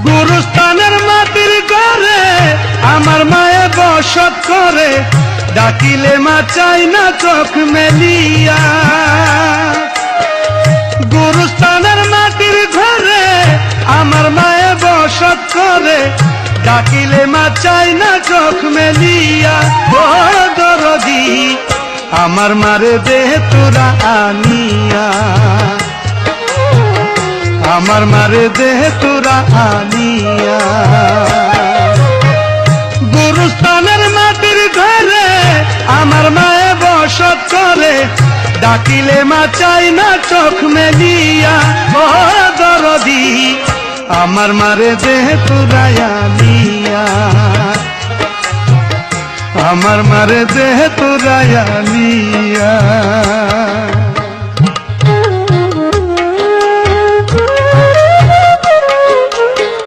গুরুস্থানের মাটির ঘরে আমার মায়ে বসত করে, ডাকিলে মা চাই না চোখ মেলিয়া। গুরুস্থানের মাটির ঘরে আমার মায়ে বসত করে, ডাকিলে মা চাই না চোখ মেলিয়া। ও দরদি আমার মারে দে তোরা আনিয়া, আমার মারে দে তোরা আনিয়া। গুরুস্থানের মাটির ঘরে আমার মায়ে বসত করে, ডাকিলে মা চাই না চোখ মেলিয়া। ও দরদি আমার মারে দে তোরা আনিয়া, আমার মারে দে তোরা আনিয়া।